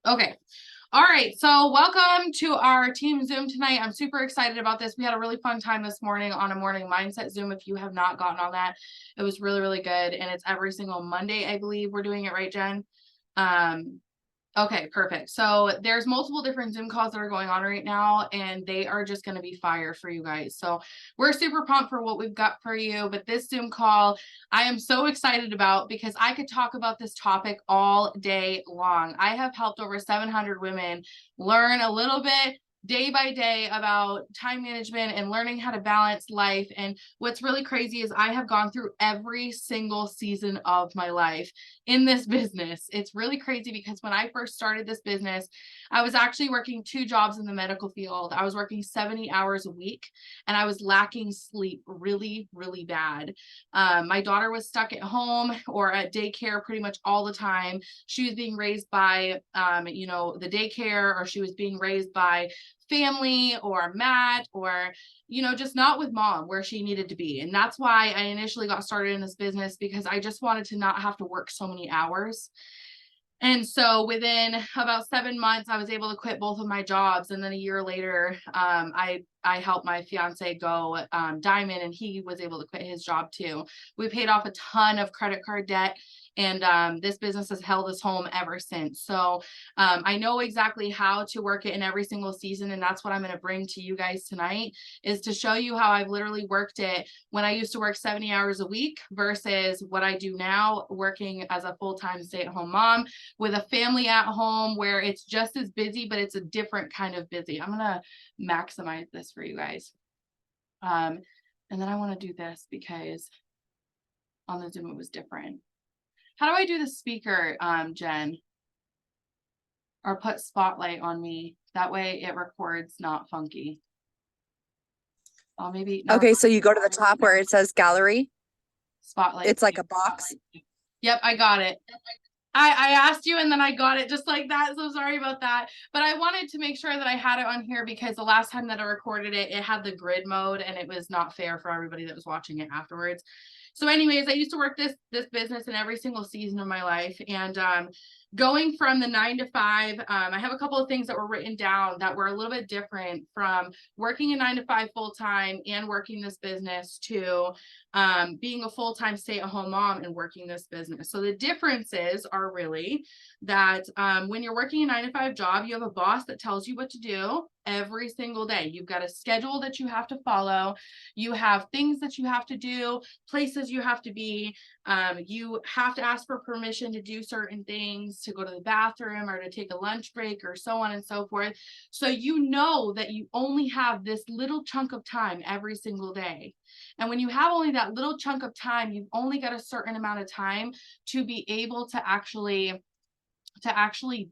Okay. All right. So welcome to our team Zoom tonight. I'm super excited about this. We had a really fun time this morning on a morning mindset Zoom. If you have not gotten on that, it was really, really good. And it's every single Monday, I believe we're doing it, right, Jen? Okay, perfect. So there's multiple different Zoom calls that are going on right now, and they are just going to be fire for you guys. So we're super pumped for what we've got for you. But this Zoom call, I am so excited about because I could talk about this topic all day long. I have helped over 700 women learn a little bit day by day about time management and learning how to balance life. And what's really crazy is I have gone through every single season of my life in this business. It's really crazy because when I first started this business, I was actually working 2 jobs in the medical field. I was working 70 hours a week and I was lacking sleep really, really bad. My daughter was stuck at home or at daycare pretty much all the time. She was being raised by, the daycare, or she was being raised by family or Matt, or just not with mom where she needed to be. And that's why I initially got started in this business, because I just wanted to not have to work so many hours. And so within about 7 months, I was able to quit both of my jobs. And then a year later, I helped my fiance go diamond, and he was able to quit his job too. We paid off a ton of credit card debt, and this business has held us home ever since. So I know exactly how to work it in every single season, and that's what I'm going to bring to you guys tonight, is to show you how I've literally worked it when I used to work 70 hours a week versus what I do now, working as a full-time stay-at-home mom with a family at home where it's just as busy, but it's a different kind of busy. I'm going to maximize this for you guys. And then I want to do this because on the Zoom it was different. How do I do the speaker, Jen? Or put spotlight on me? That way it records not funky. Oh, maybe. No. Okay, so you go to the top where it says gallery. Spotlight. It's like a box. Yep, I got it. I asked you and then I got it just like that. So sorry about that. But I wanted to make sure that I had it on here because the last time that I recorded it, it had the grid mode and it was not fair for everybody that was watching it afterwards. So anyways, I used to work this business in every single season of my life. And going from the 9 to 5, I have a couple of things that were written down that were a little bit different from working a 9 to 5 full-time and working this business to being a full-time stay-at-home mom and working this business. So the differences are really that when you're working a 9 to 5 job, you have a boss that tells you what to do every single day. You've got a schedule that you have to follow. You have things that you have to do, places you have to be. You have to ask for permission to do certain things, to go to the bathroom or to take a lunch break or so on and so forth. So you know that you only have this little chunk of time every single day. And when you have only that little chunk of time, you've only got a certain amount of time to be able to actually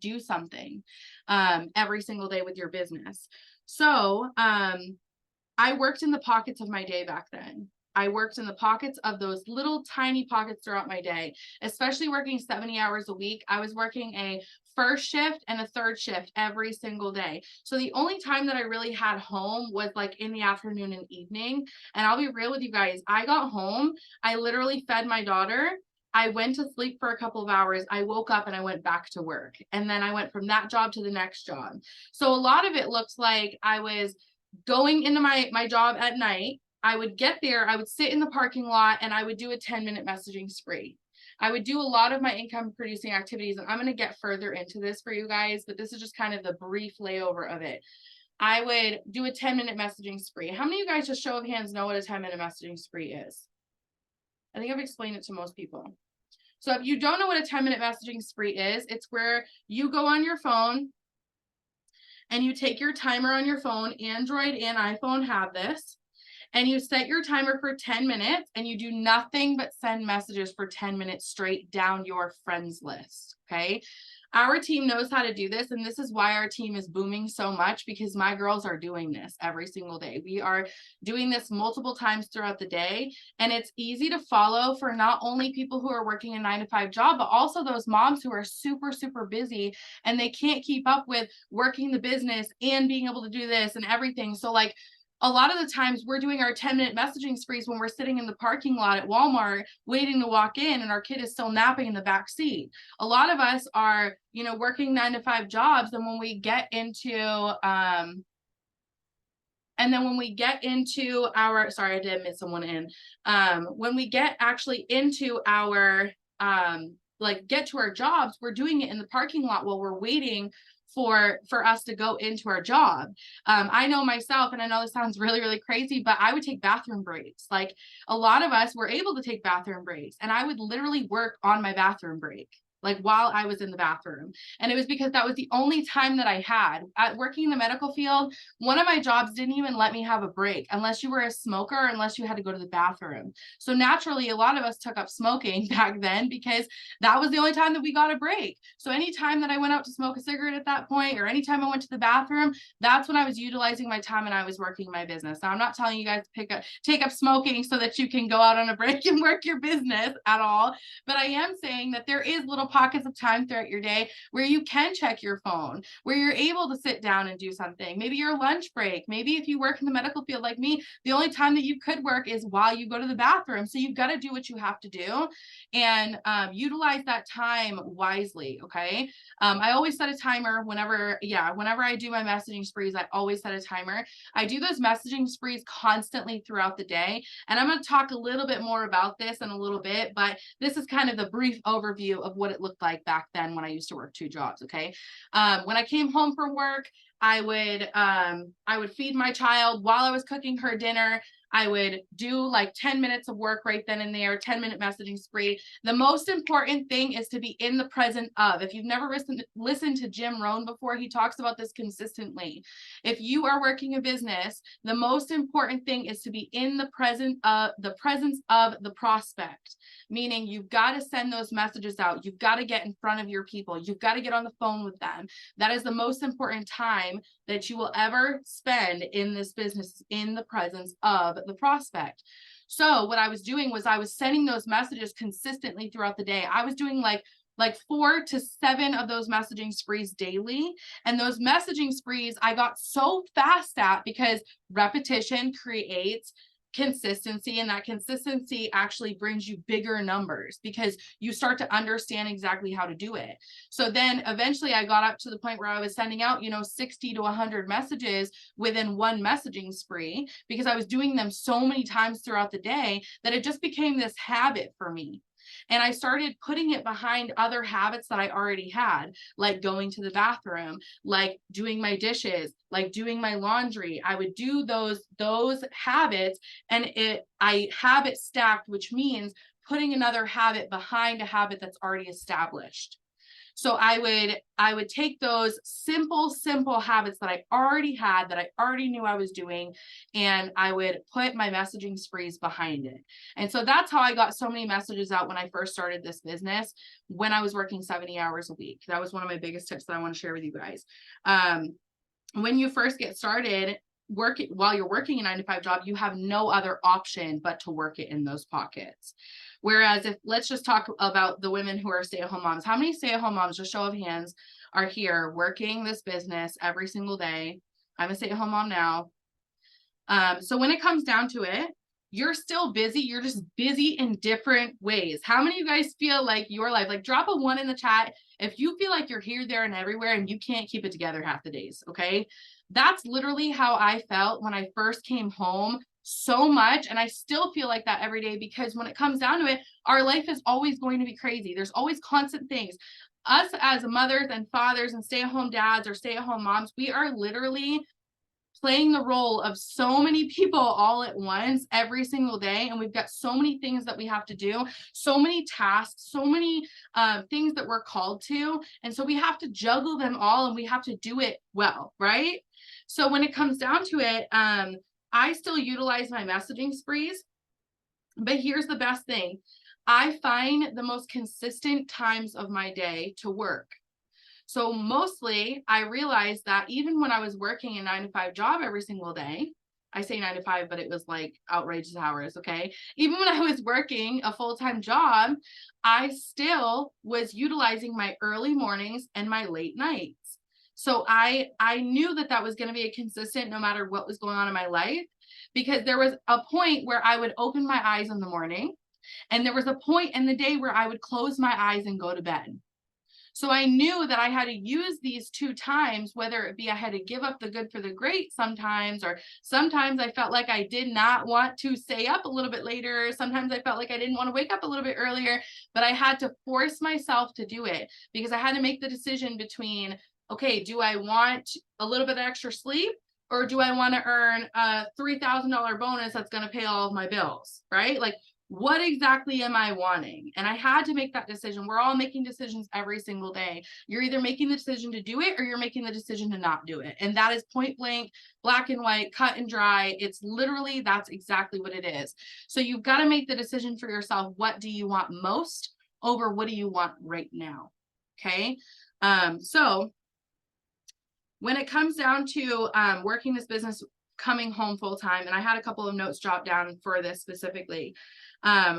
do something every single day with your business. So I worked in the pockets of my day back then. I worked in the pockets of those little tiny pockets throughout my day, especially working 70 hours a week. I was working a first shift and a third shift every single day. So the only time that I really had home was like in the afternoon and evening. And I'll be real with you guys. I got home, I literally fed my daughter. I went to sleep for a couple of hours. I woke up and I went back to work. And then I went from that job to the next job. So a lot of it looks like I was going into my job at night. I would get there, I would sit in the parking lot, and I would do a 10-minute messaging spree. I would do a lot of my income producing activities, and I'm going to get further into this for you guys, but this is just kind of the brief layover of it. I would do a 10-minute messaging spree. How many of you guys, just show of hands, know what a 10-minute messaging spree is? I think I've explained it to most people. So if you don't know what a 10-minute messaging spree is, it's where you go on your phone and you take your timer on your phone. Android and iPhone have this. And you set your timer for 10 minutes and you do nothing but send messages for 10 minutes straight down your friends list. Okay. Our team knows how to do this. And this is why our team is booming so much, because my girls are doing this every single day. We are doing this multiple times throughout the day. And it's easy to follow for not only people who are working a 9 to 5 job, but also those moms who are super, super busy and they can't keep up with working the business and being able to do this and everything. So like, a lot of the times we're doing our 10-minute messaging sprees when we're sitting in the parking lot at Walmart waiting to walk in and our kid is still napping in the back seat. A lot of us are, you know, working 9-to-5 jobs, and when we get into our, sorry, I did miss someone in. When we get actually into our, like get to our jobs, we're doing it in the parking lot while we're waiting for us to go into our job. I know myself, and I know this sounds really, really crazy, but I would take bathroom breaks. Like a lot of us were able to take bathroom breaks, and I would literally work on my bathroom break, like while I was in the bathroom. And it was because that was the only time that I had. At working in the medical field, one of my jobs didn't even let me have a break unless you were a smoker or unless you had to go to the bathroom. So naturally, a lot of us took up smoking back then because that was the only time that we got a break. So anytime that I went out to smoke a cigarette at that point, or anytime I went to the bathroom, that's when I was utilizing my time and I was working my business. Now, I'm not telling you guys to take up smoking so that you can go out on a break and work your business at all. But I am saying that there is little pockets of time throughout your day where you can check your phone, where you're able to sit down and do something. Maybe your lunch break. Maybe if you work in the medical field like me, the only time that you could work is while you go to the bathroom. So you've got to do what you have to do and utilize that time wisely. Okay. I always set a timer whenever I do my messaging sprees. I always set a timer. I do those messaging sprees constantly throughout the day. And I'm going to talk a little bit more about this in a little bit, but this is kind of the brief overview of what it looked like back then when I used to work 2 jobs. Okay. When I came home from work, I would feed my child while I was cooking her dinner. I would do like 10 minutes of work right then and there, 10-minute messaging spree. The most important thing is to be in the present of. If you've never listened to Jim Rohn before, he talks about this consistently. If you are working a business, the most important thing is to be in the presence of the prospect, meaning you've got to send those messages out. You've got to get in front of your people. You've got to get on the phone with them. That is the most important time that you will ever spend in this business, in the presence of the prospect. So what I was doing was I was sending those messages consistently throughout the day. I was doing like 4 to 7 of those messaging sprees daily. And those messaging sprees I got so fast at because repetition creates consistency, and that consistency actually brings you bigger numbers because you start to understand exactly how to do it. So then eventually I got up to the point where I was sending out, 60 to 100 messages within one messaging spree because I was doing them so many times throughout the day that it just became this habit for me. And I started putting it behind other habits that I already had, like going to the bathroom, like doing my dishes, like doing my laundry. I would do those habits, and I habit stacked, which means putting another habit behind a habit that's already established. So I would take those simple habits that I already had, that I already knew I was doing, and I would put my messaging sprees behind it. And so that's how I got so many messages out when I first started this business, when I was working 70 hours a week. That was one of my biggest tips that I want to share with you guys. When you first get started, while you're working a 9-to-5 job, you have no other option but to work it in those pockets. Whereas let's just talk about the women who are stay-at-home moms. How many stay-at-home moms, just show of hands, are here working this business every single day? I'm a stay-at-home mom now. So when it comes down to it, you're still busy. You're just busy in different ways. How many of you guys feel like your life, like drop a 1 in the chat if you feel like you're here, there, and everywhere and you can't keep it together half the days, okay? That's literally how I felt when I first came home so much. And I still feel like that every day because when it comes down to it, our life is always going to be crazy. There's always constant things. Us as mothers and fathers and stay-at-home dads or stay-at-home moms, we are literally playing the role of so many people all at once every single day. And we've got so many things that we have to do, so many tasks, so many things that we're called to. And so we have to juggle them all and we have to do it well, right? So when it comes down to it, I still utilize my messaging sprees, but here's the best thing. I find the most consistent times of my day to work. So mostly I realized that even when I was working a 9-to-5 job every single day, I say 9-to-5, but it was like outrageous hours. Okay. Even when I was working a full-time job, I still was utilizing my early mornings and my late nights. So I knew that was going to be a consistent no matter what was going on in my life. because there was a point where I would open my eyes in the morning, and there was a point in the day where I would close my eyes and go to bed. So I knew that I had to use these 2 times, whether it be I had to give up the good for the great sometimes, or sometimes I felt like I did not want to stay up a little bit later. Sometimes I felt like I didn't want to wake up a little bit earlier, but I had to force myself to do it because I had to make the decision between, okay, do I want a little bit of extra sleep, or do I want to earn a $3,000 bonus that's going to pay all of my bills, right? Like, what exactly am I wanting? And I had to make that decision. We're all making decisions every single day. You're either making the decision to do it, or you're making the decision to not do it. And that is point blank, black and white, cut and dry. It's literally, that's exactly what it is. So you've got to make the decision for yourself. What do you want most over what do you want right now? Okay. So when it comes down to working this business, coming home full time, and I had a couple of notes dropped down for this specifically.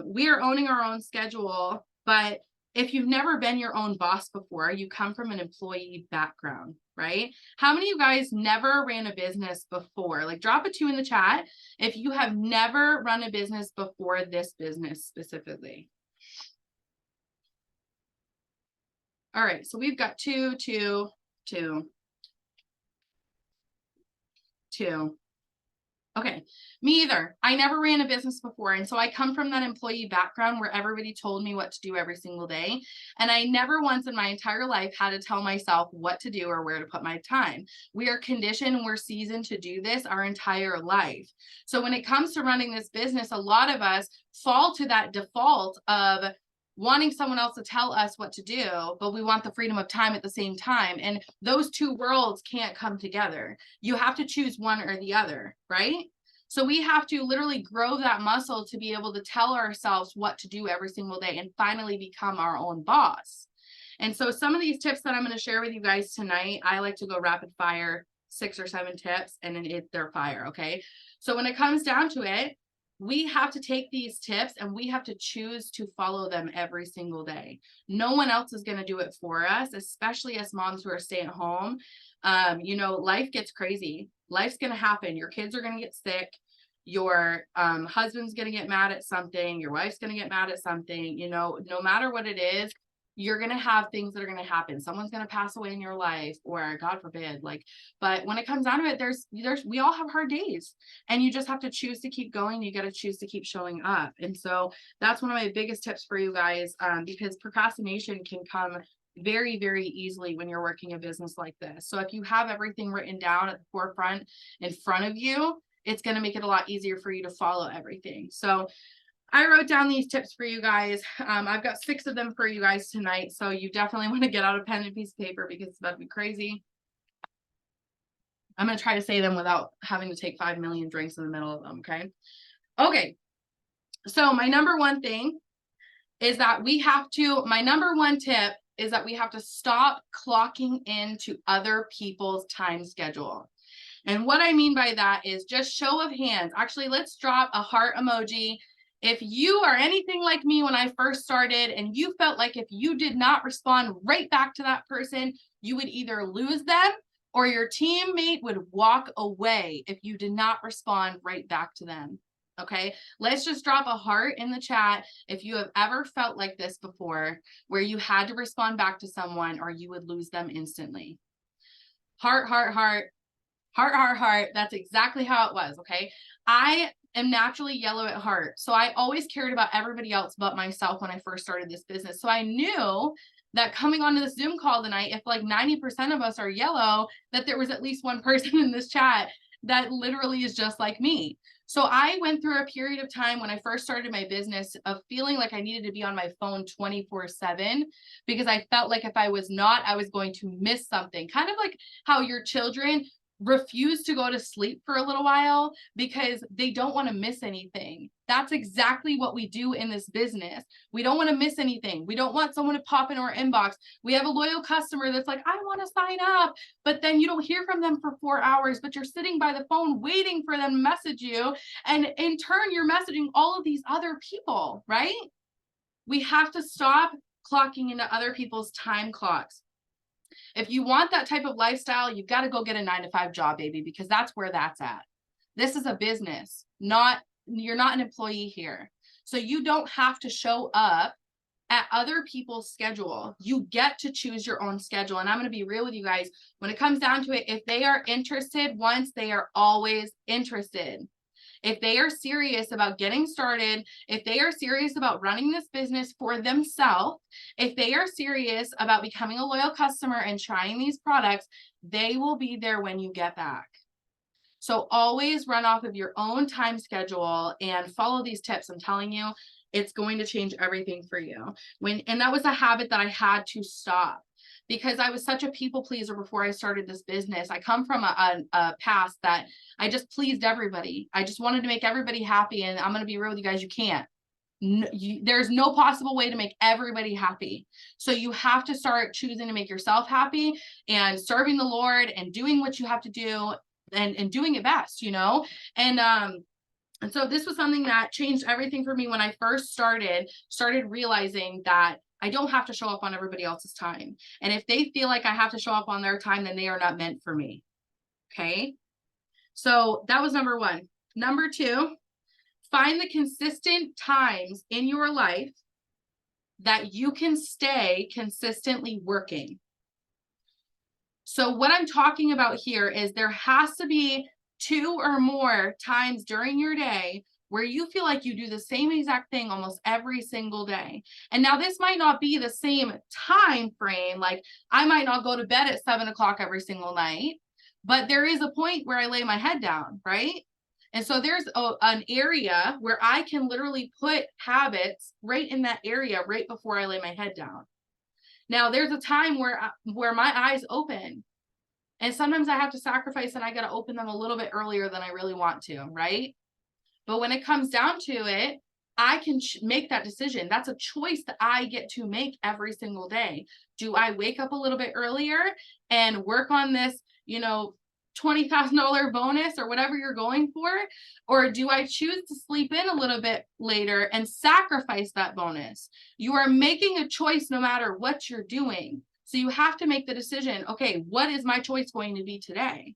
We are owning our own schedule, but if you've never been your own boss before, you come from an employee background, right? How many of you guys never ran a business before? Like, drop a 2 in the chat if you have never run a business before this business specifically. All right, so we've got 2, 2, 2, 2. Okay, me either. I never ran a business before. And so I come from that employee background where everybody told me what to do every single day. And I never once in my entire life had to tell myself what to do or where to put my time. We are conditioned and we're seasoned to do this our entire life. So when it comes to running this business, a lot of us fall to that default of wanting someone else to tell us what to do, but we want the freedom of time at the same time. And those 2 worlds can't come together. You have to choose one or the other, right? So we have to literally grow that muscle to be able to tell ourselves what to do every single day and finally become our own boss. And so some of these tips that I'm going to share with you guys tonight, I like to go rapid fire, 6 or 7 tips, and then they're fire. Okay. So when it comes down to it, we have to take these tips and we have to choose to follow them every single day. No one else is going to do it for us, especially as moms who are staying at home. You know, life gets crazy. Life's going to happen. Your kids are going to get sick. Your husband's going to get mad at something. Your wife's going to get mad at something. You know, no matter what it is, you're going to have things that are going to happen. Someone's going to pass away in your life, or God forbid, like, but when it comes down to it, we all have hard days, and you just have to choose to keep going. You got to choose to keep showing up. And so that's one of my biggest tips for you guys, because procrastination can come very, very easily when you're working a business like this. So if you have everything written down at the forefront in front of you, it's going to make it a lot easier for you to follow everything. So I wrote down these tips for you guys. I've got 6 of them for you guys tonight. So you definitely want to get out a pen and a piece of paper because it's about to be crazy. I'm going to try to say them without having to take 5 million drinks in the middle of them. Okay. Okay. So my number one thing is that my number one tip is that we have to stop clocking into other people's time schedule. And what I mean by that is just show of hands. Actually, let's drop a heart emoji. If you are anything like me when I first started and you felt like if you did not respond right back to that person, you would either lose them or your teammate would walk away if you did not respond right back to them. Okay, let's just drop a heart in the chat if you have ever felt like this before, where you had to respond back to someone or you would lose them instantly. Heart, heart, heart, heart, heart, heart. That's exactly how it was. Okay, I am naturally yellow at heart. So I always cared about everybody else but myself when I first started this business. So I knew that coming onto this Zoom call tonight, if like 90% of us are yellow, that there was at least one person in this chat that literally is just like me. So I went through a period of time when I first started my business of feeling like I needed to be on my phone 24/7 because I felt like if I was not, I was going to miss something. Kind of like how your children refuse to go to sleep for a little while because they don't want to miss anything. That's exactly what we do in this business. We don't want to miss anything. We don't want someone to pop in our inbox. We have a loyal customer that's like, I want to sign up, but then you don't hear from them for 4 hours, but you're sitting by the phone waiting for them to message you. And in turn, you're messaging all of these other people, right? We have to stop clocking into other people's time clocks. If you want that type of lifestyle, you've got to go get a 9-to-5 job, baby, because that's where that's at. This is a business, you're not an employee here. So you don't have to show up at other people's schedule. You get to choose your own schedule. And I'm going to be real with you guys. When it comes down to it, if they are interested once, they are always interested. If they are serious about getting started, if they are serious about running this business for themselves, if they are serious about becoming a loyal customer and trying these products, they will be there when you get back. So always run off of your own time schedule and follow these tips. I'm telling you, it's going to change everything for you. And that was a habit that I had to stop because I was such a people pleaser before I started this business. I come from a past that I just pleased everybody. I just wanted to make everybody happy. And I'm going to be real with you guys, you can't. There's no possible way to make everybody happy. So you have to start choosing to make yourself happy and serving the Lord and doing what you have to do and doing it best, and so this was something that changed everything for me when I first started realizing that I don't have to show up on everybody else's time. And if they feel like I have to show up on their time, then they are not meant for me. Okay. So that was number one. Number two, find the consistent times in your life that you can stay consistently working. So what I'm talking about here is there has to be 2 or more times during your day where you feel like you do the same exact thing almost every single day. And now this might not be the same time frame. Like I might not go to bed at 7 o'clock every single night, but there is a point where I lay my head down, right? And so there's an area where I can literally put habits right in that area right before I lay my head down. Now there's a time where my eyes open, and sometimes I have to sacrifice and I got to open them a little bit earlier than I really want to, right? But when it comes down to it, I can make that decision. That's a choice that I get to make every single day. Do I wake up a little bit earlier and work on this, $20,000 bonus or whatever you're going for? Or do I choose to sleep in a little bit later and sacrifice that bonus? You are making a choice no matter what you're doing. So you have to make the decision, okay, what is my choice going to be today?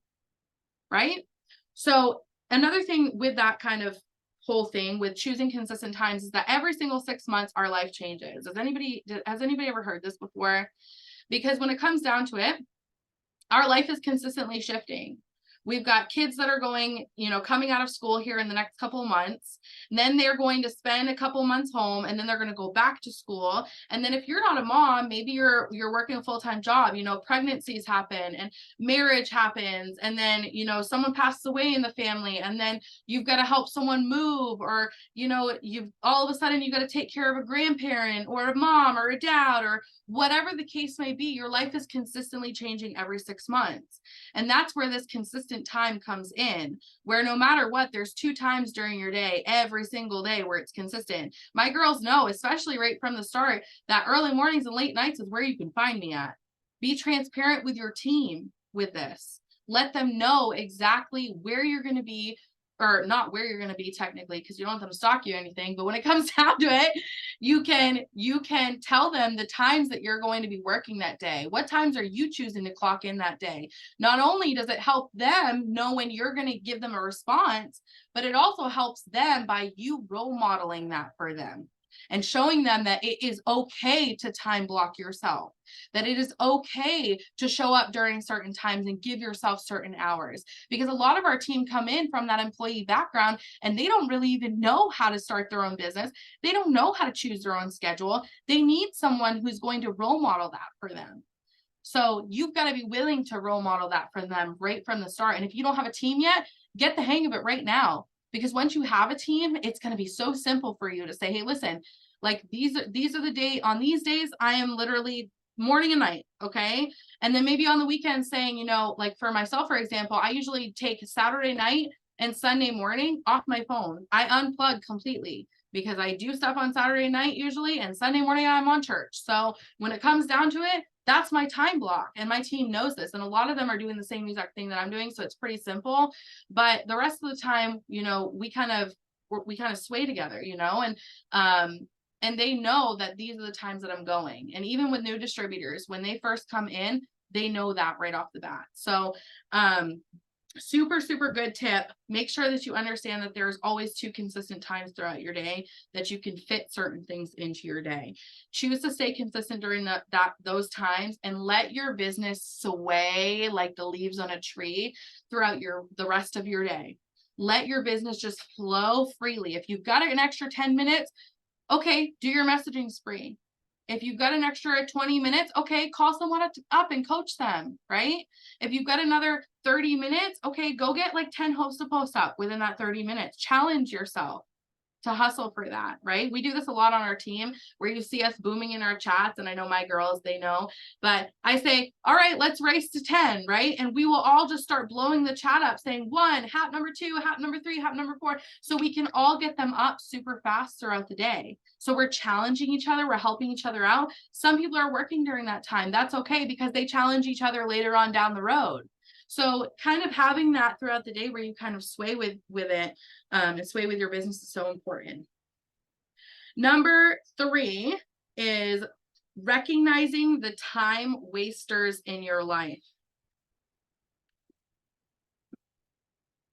Right? So another thing with that kind of whole thing with choosing consistent times is that every single 6 months, our life changes. Has anybody ever heard this before? Because when it comes down to it, our life is consistently shifting. We've got kids that are going, coming out of school here in the next couple of months. And then they're going to spend a couple of months home, and then they're going to go back to school. And then if you're not a mom, maybe you're working a full-time job, pregnancies happen and marriage happens. And then, someone passes away in the family, and then you've got to help someone move, or, you've all of a sudden you got to take care of a grandparent or a mom or a dad, or whatever the case may be. Your life is consistently changing every 6 months. And that's where this consistent time comes in, where no matter what, there's 2 times during your day, every single day, where it's consistent. My girls know, especially right from the start, that early mornings and late nights is where you can find me at. Be transparent with your team with this. Let them know exactly where you're going to be, or not where you're going to be technically, because you don't want them to stalk you or anything. But when it comes down to it, you can tell them the times that you're going to be working that day. What times are you choosing to clock in that day? Not only does it help them know when you're going to give them a response, but it also helps them by you role modeling that for them and showing them that it is okay to time block yourself, that it is okay to show up during certain times and give yourself certain hours. Because a lot of our team come in from that employee background and they don't really even know how to start their own business. They don't know how to choose their own schedule. They need someone who's going to role model that for them. So you've got to be willing to role model that for them right from the start. And if you don't have a team yet, get the hang of it right now. Because once you have a team, it's going to be so simple for you to say, hey, listen, like these are the day on these days, I am literally morning and night. Okay. And then maybe on the weekend saying, like for myself, for example, I usually take Saturday night and Sunday morning off my phone. I unplug completely because I do stuff on Saturday night usually, and Sunday morning I'm on church. So when it comes down to it, that's my time block, and my team knows this. And a lot of them are doing the same exact thing that I'm doing. So it's pretty simple, but the rest of the time, we kind of sway together, and they know that these are the times that I'm going. And even with new distributors, when they first come in, they know that right off the bat. So, super, super good tip. Make sure that you understand that there's always 2 consistent times throughout your day that you can fit certain things into your day. Choose to stay consistent during those times, and let your business sway like the leaves on a tree throughout the rest of your day. Let your business just flow freely. If you've got an extra 10 minutes, okay, do your messaging spree. If you've got an extra 20 minutes, okay, call someone up and coach them, right? If you've got another 30 minutes, okay, go get like 10 hosts to post up within that 30 minutes. Challenge yourself to hustle for that, right? We do this a lot on our team, where you see us booming in our chats, and I know my girls, they know, but I say, all right, let's race to 10, right? And we will all just start blowing the chat up saying 1, hat number 2, hat number 3, hat number 4, so we can all get them up super fast throughout the day. So we're challenging each other, we're helping each other out. Some people are working during that time. That's okay, because they challenge each other later on down the road. So kind of having that throughout the day where you kind of sway with it, and sway with your business is so important. Number 3 is recognizing the time wasters in your life.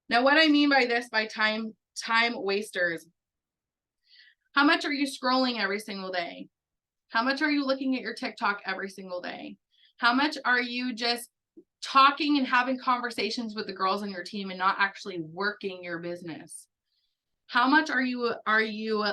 Now, what I mean by this, by time wasters, how much are you scrolling every single day? How much are you looking at your TikTok every single day? How much are you just talking and having conversations with the girls on your team and not actually working your business? How much are you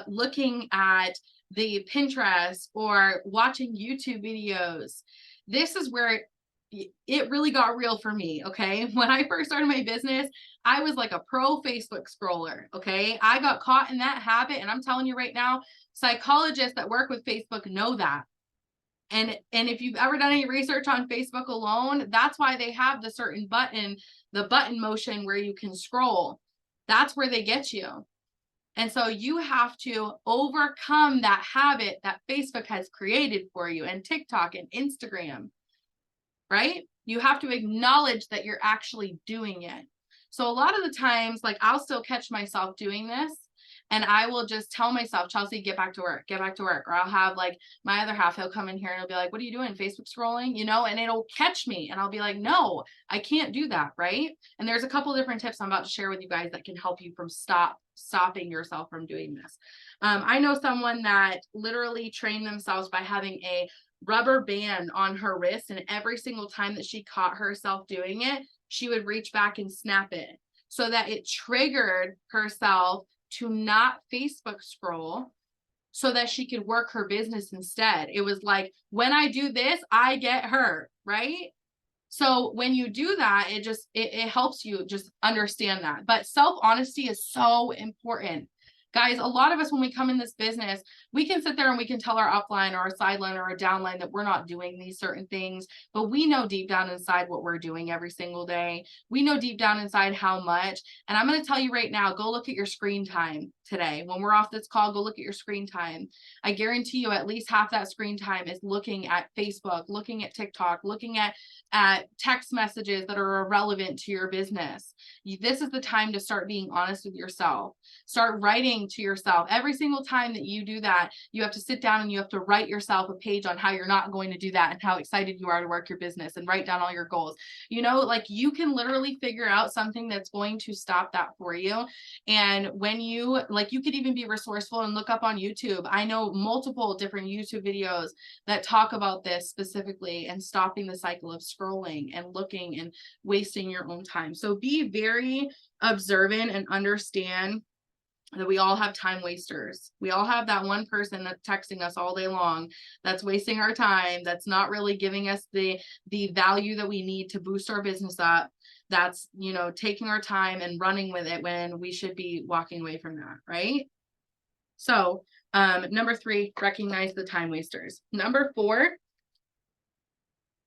looking at the Pinterest or watching YouTube videos? This is where it really got real for me, okay? When I first started my business, I was like a pro Facebook scroller, okay? I got caught in that habit, and I'm telling you right now, psychologists that work with Facebook know that. And if you've ever done any research on Facebook alone, that's why they have the certain button, the button motion where you can scroll. That's where they get you. And so you have to overcome that habit that Facebook has created for you, and TikTok and Instagram, right? You have to acknowledge that you're actually doing it. So a lot of the times, like, I'll still catch myself doing this, and I will just tell myself, Chelsea, get back to work, get back to work. Or I'll have like my other half, he'll come in here and he'll be like, what are you doing? Facebook scrolling, and it'll catch me, and I'll be like, no, I can't do that, right? And there's a couple different tips I'm about to share with you guys that can help you from stopping yourself from doing this. I know someone that literally trained themselves by having a rubber band on her wrist, and every single time that she caught herself doing it, she would reach back and snap it, so that it triggered herself to not Facebook scroll, so that she could work her business instead. It was like, when I do this, I get her, right? So when you do that, it helps you just understand that. But self-honesty is so important. Guys, a lot of us, when we come in this business, we can sit there and we can tell our upline or our sideline or our downline that we're not doing these certain things, but we know deep down inside what we're doing every single day. We know deep down inside how much. And I'm going to tell you right now, go look at your screen time today. When we're off this call, go look at your screen time. I guarantee you at least half that screen time is looking at Facebook, looking at TikTok, looking at text messages that are irrelevant to your business. This is the time to start being honest with yourself. Start writing to yourself. Every single time that you do that, you have to sit down and you have to write yourself a page on how you're not going to do that and how excited you are to work your business, and write down all your goals. Like, you can literally figure out something that's going to stop that for you. And when you could even be resourceful and look up on YouTube. I know multiple different YouTube videos that talk about this specifically, and stopping the cycle of scrolling and looking and wasting your own time. So be very observant and understand that we all have time wasters. We all have that one person that's texting us all day long, that's wasting our time, that's not really giving us the value that we need to boost our business up, that's, taking our time and running with it when we should be walking away from that, right? So number 3, recognize the time wasters. Number 4,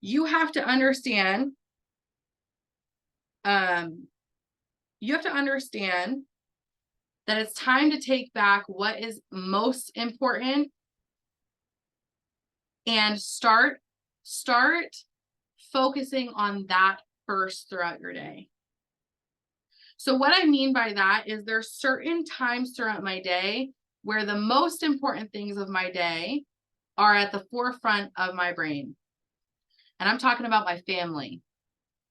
you have to understand, that it's time to take back what is most important and start focusing on that first throughout your day. So what I mean by that is, there's certain times throughout my day where the most important things of my day are at the forefront of my brain. And I'm talking about my family,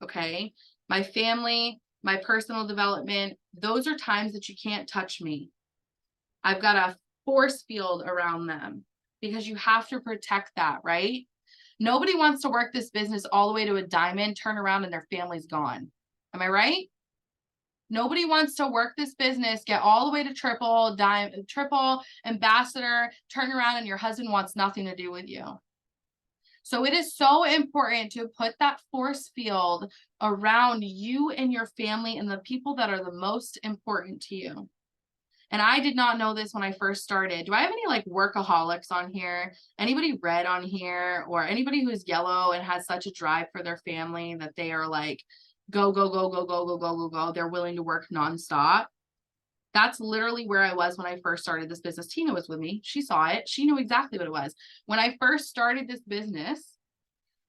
okay? My family, my personal development, those are times that you can't touch me. I've got a force field around them because you have to protect that, right? Nobody wants to work this business all the way to a diamond, turn around and their family's gone. Am I right? Nobody wants to work this business, get all the way to triple ambassador, turn around and your husband wants nothing to do with you. So it is so important to put that force field around you and your family and the people that are the most important to you. And I did not know this when I first started. Do I have any like workaholics on here? Anybody red on here, or anybody who's yellow and has such a drive for their family that they are like, go, go, go, go, go, go, go, go, go. They're willing to work nonstop. That's literally where I was when I first started this business. Tina was with me. She saw it. She knew exactly what it was. When I first started this business,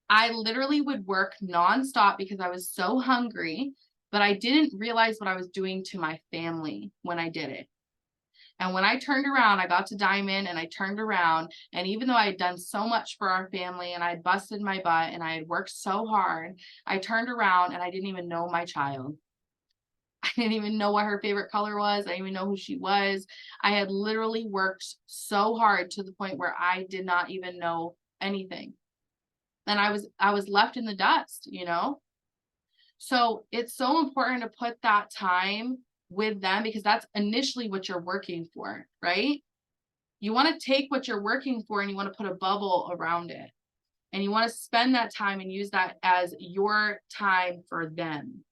I literally would work nonstop because I was so hungry, but I didn't realize what I was doing to my family when I did it. And when I turned around, I got to Diamond and I turned around. And even though I had done so much for our family and I had busted my butt and I had worked so hard, I turned around and I didn't even know my child. I didn't even know what her favorite color was. I didn't even know who she was. I had literally worked so hard to the point where I did not even know anything. And I was left in the dust, you know? So it's so important to put that time with them because that's initially what you're working for, right? You want to take what you're working for and you want to put a bubble around it. And you want to spend that time and use that as your time for them.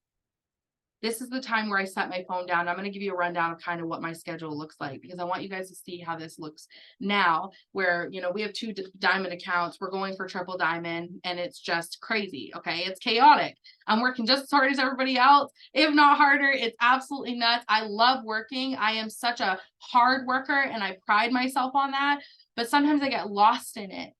This is the time where I set my phone down. I'm going to give you a rundown of kind of what my schedule looks like because I want you guys to see how this looks now where, you know, we have 2 diamond accounts. We're going for triple diamond and it's just crazy. Okay. It's chaotic. I'm working just as hard as everybody else, if not harder. It's absolutely nuts. I love working. I am such a hard worker and I pride myself on that, but sometimes I get lost in it.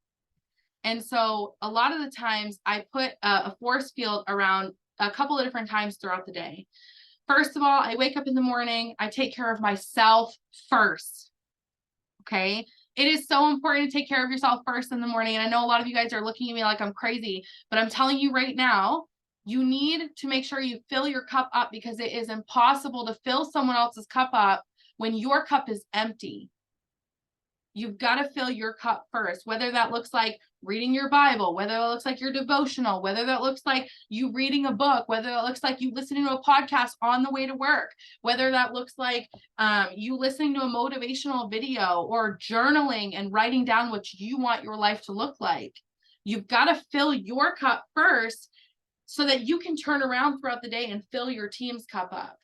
And so a lot of the times I put a force field around a couple of different times throughout the day. First of all, I wake up in the morning, I take care of myself first. Okay. It is so important to take care of yourself first in the morning. And I know a lot of you guys are looking at me like I'm crazy, but I'm telling you right now, you need to make sure you fill your cup up because it is impossible to fill someone else's cup up when your cup is empty. You've got to fill your cup first, whether that looks like reading your Bible, whether that looks like your devotional, whether that looks like you reading a book, whether that looks like you listening to a podcast on the way to work, whether that looks like you listening to a motivational video or journaling and writing down what you want your life to look like. You've got to fill your cup first so that you can turn around throughout the day and fill your team's cup up.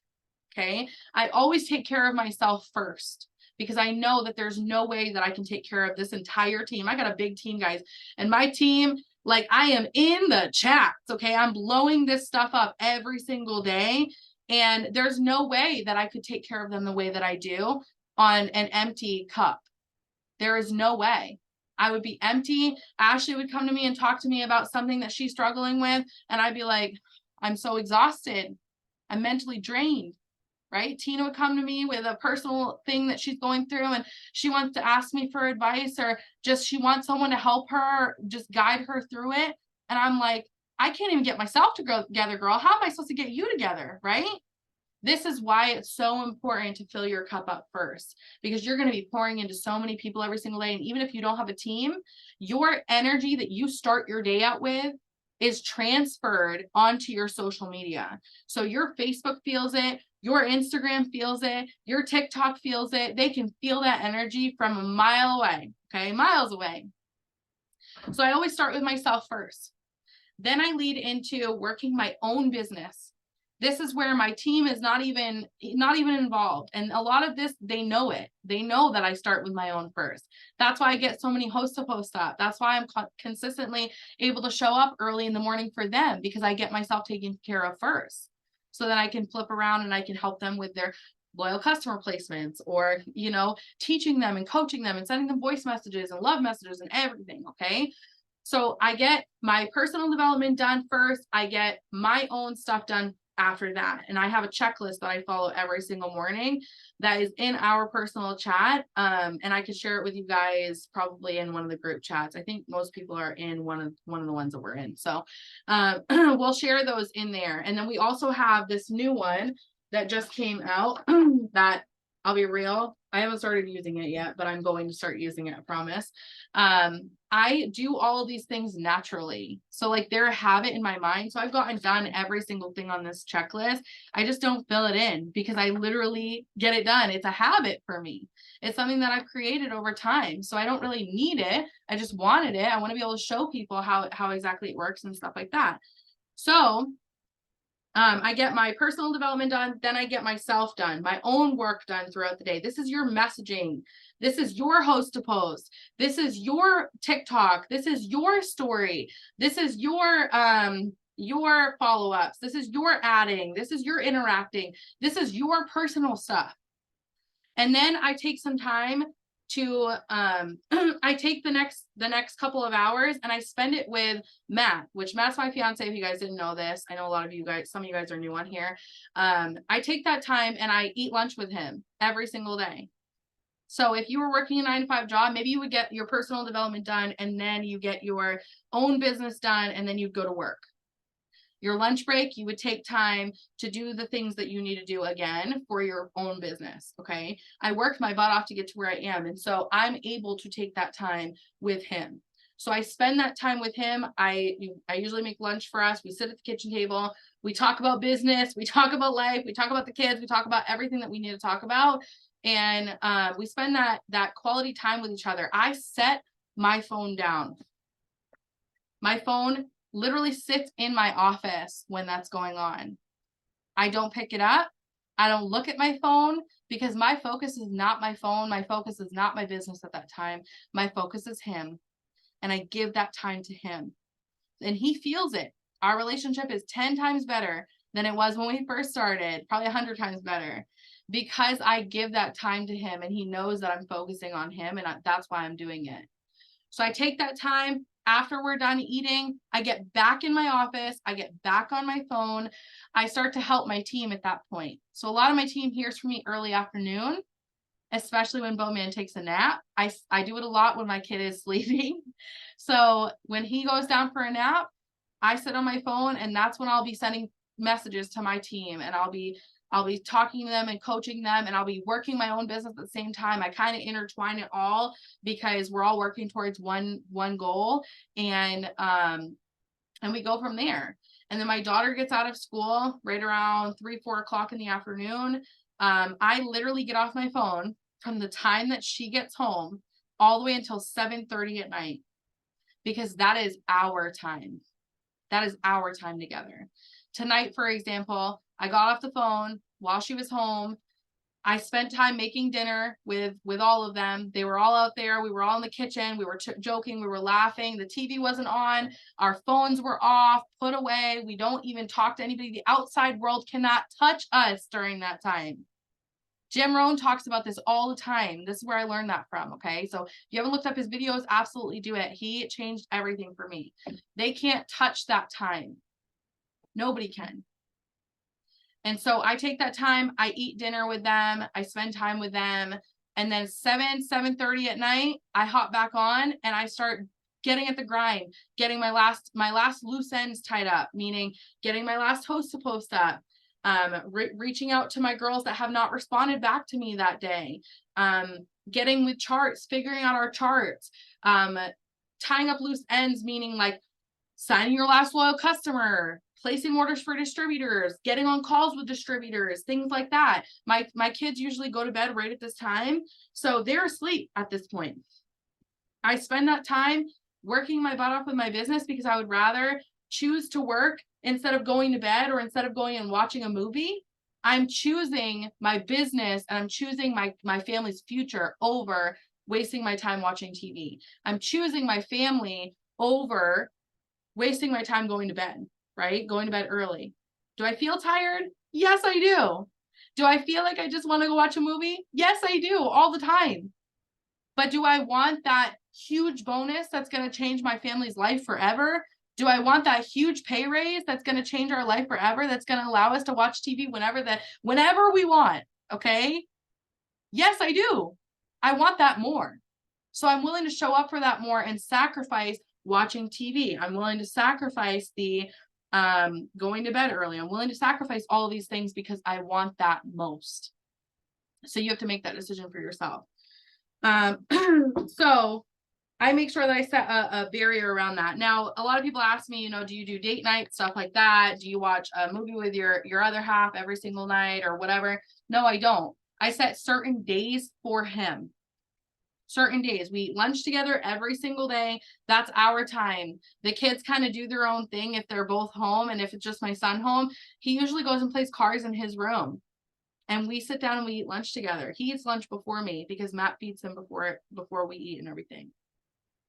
Okay. I always take care of myself first, because I know that there's no way that I can take care of this entire team. I got a big team, guys, and my team, like I am in the chats. Okay. I'm blowing this stuff up every single day. And there's no way that I could take care of them the way that I do on an empty cup. There is no way. I would be empty. Ashley would come to me and talk to me about something that she's struggling with. And I'd be like, I'm so exhausted. I'm mentally drained. Right? Tina would come to me with a personal thing that she's going through and she wants to ask me for advice or just she wants someone to help her, just guide her through it. And I'm like, I can't even get myself to go together, girl. How am I supposed to get you together? Right? This is why it's so important to fill your cup up first, because you're going to be pouring into so many people every single day. And even if you don't have a team, your energy that you start your day out with is transferred onto your social media. So your Facebook feels it, your Instagram feels it, your TikTok feels it. They can feel that energy from a mile away, okay? Miles away. So I always start with myself first. Then I lead into working my own business. This is where my team is not even involved. And a lot of this, they know it. They know that I start with my own first. That's why I get so many hosts to post up. That's why I'm consistently able to show up early in the morning for them, because I get myself taken care of first, so that I can flip around and I can help them with their loyal customer placements, or, you know, teaching them and coaching them and sending them voice messages and love messages and everything. Okay. So I get my personal development done first. I get my own stuff done after that. And I have a checklist that I follow every single morning that is in our personal chat. And I could share it with you guys probably in one of the group chats. I think most people are in one of the ones that we're in. So we'll share those in there. And then we also have this new one that just came out that, I'll be real, I haven't started using it yet, but I'm going to start using it, I promise. I do all of these things naturally. So like they're a habit in my mind. So I've gotten done every single thing on this checklist. I just don't fill it in because I literally get it done. It's a habit for me. It's something that I've created over time. So I don't really need it. I just wanted it. I want to be able to show people how exactly it works and stuff like that. So I get my personal development done, then I get myself done, my own work done throughout the day. This is your messaging. This is your host to post. This is your TikTok. This is your story. This is your follow-ups. This is your adding. This is your interacting. This is your personal stuff. And then I take some time to I take the next couple of hours and I spend it with Matt, which Matt's my fiance. If you guys didn't know this, I know a lot of you guys, some of you guys are new on here. I take that time and I eat lunch with him every single day. So if you were working a 9-to-5 job, maybe you would get your personal development done and then you get your own business done and then you'd go to work. Your lunch break, you would take time to do the things that you need to do again for your own business, okay? I worked my butt off to get to where I am, and so I'm able to take that time with him. So I spend that time with him. I usually make lunch for us. We sit at the kitchen table. We talk about business. We talk about life. We talk about the kids. We talk about everything that we need to talk about, and we spend that quality time with each other. I set my phone down. My phone literally sits in my office when that's going on. I don't pick it up. I don't look at my phone because my focus is not my phone. My focus is not my business at that time. My focus is him. And I give that time to him. And he feels it. Our relationship is 10 times better than it was when we first started, probably 100 times better, because I give that time to him and he knows that I'm focusing on him, and that's why I'm doing it. So I take that time. After we're done eating, I get back in my office. I get back on my phone. I start to help my team at that point. So a lot of my team hears from me early afternoon, especially when Bowman takes a nap. I do it a lot when my kid is sleeping. So when he goes down for a nap, I sit on my phone, and that's when I'll be sending messages to my team, and I'll be talking to them and coaching them, and I'll be working my own business at the same time. I kind of intertwine it all because we're all working towards one goal, and we go from there. And then my daughter gets out of school right around 3-4 o'clock in the afternoon. I literally get off my phone from the time that she gets home all the way until 7:30 at night, because that is our time. That is our time together. Tonight, for example, I got off the phone while she was home. I spent time making dinner with all of them. They were all out there. We were all in the kitchen. We were joking. We were laughing. The TV wasn't on. Our phones were off, put away. We don't even talk to anybody. The outside world cannot touch us during that time. Jim Rohn talks about this all the time. This is where I learned that from, okay? So if you haven't looked up his videos, absolutely do it. He changed everything for me. They can't touch that time. Nobody can. And so I take that time, I eat dinner with them, I spend time with them, and then 7:30 at night, I hop back on and I start getting at the grind, getting my last loose ends tied up, meaning getting my last host to post up, reaching out to my girls that have not responded back to me that day, getting with charts, figuring out our charts, tying up loose ends, meaning like signing your last loyal customer, placing orders for distributors, getting on calls with distributors, things like that. My kids usually go to bed right at this time, so they're asleep at this point. I spend that time working my butt off with my business because I would rather choose to work instead of going to bed or instead of going and watching a movie. I'm choosing my business and I'm choosing my family's future over wasting my time watching TV. I'm choosing my family over wasting my time going to bed, right? Going to bed early. Do I feel tired? Yes, I do. Do I feel like I just want to go watch a movie? Yes, I do, all the time. But do I want that huge bonus that's going to change my family's life forever? Do I want that huge pay raise that's going to change our life forever? That's going to allow us to watch TV whenever we want. Okay. Yes, I do. I want that more. So I'm willing to show up for that more and sacrifice watching TV. I'm willing to sacrifice the going to bed early. I'm willing to sacrifice all of these things because I want that most. So you have to make that decision for yourself. So I make sure that I set a barrier around that. Now, a lot of people ask me, do you do date night, stuff like that? Do you watch a movie with your other half every single night or whatever? No, I don't. I set certain days for him. Certain days. We eat lunch together every single day. That's our time. The kids kind of do their own thing if they're both home. And if it's just my son home, he usually goes and plays cards in his room. And we sit down and we eat lunch together. He eats lunch before me because Matt feeds him before we eat and everything.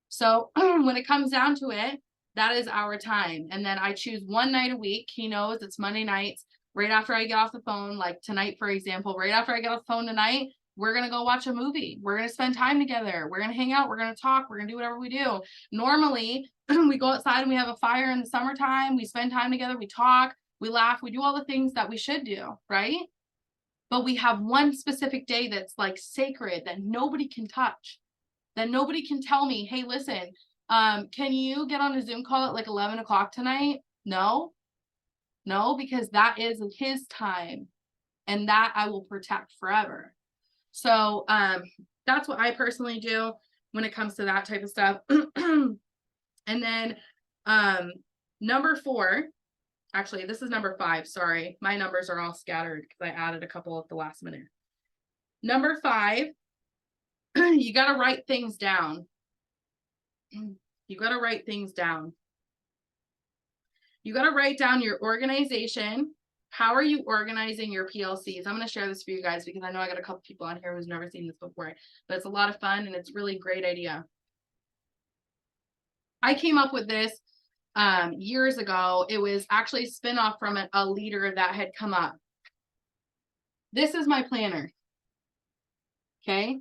So when it comes down to it, that is our time. And then I choose one night a week. He knows it's Monday nights right after I get off the phone, like tonight, for example, right after I get off the phone tonight, we're going to go watch a movie. We're going to spend time together. We're going to hang out. We're going to talk. We're going to do whatever we do. Normally, we go outside and we have a fire in the summertime. We spend time together. We talk, we laugh, we do all the things that we should do, right? But we have one specific day that's like sacred that nobody can touch. That nobody can tell me, hey, listen, can you get on a Zoom call at like 11 o'clock tonight? No, because that is his time and that I will protect forever. So that's what I personally do when it comes to that type of stuff. And then number 4, actually, this is number 5. Sorry, my numbers are all scattered because I added a couple at the last minute. Number 5. You got to write things down. You got to write things down. You got to write down your organization. How are you organizing your PLCs? I'm going to share this for you guys because I know I got a couple people on here who's never seen this before, but it's a lot of fun and it's really great idea. I came up with this years ago. It was actually a spinoff from a leader that had come up. This is my planner. Okay.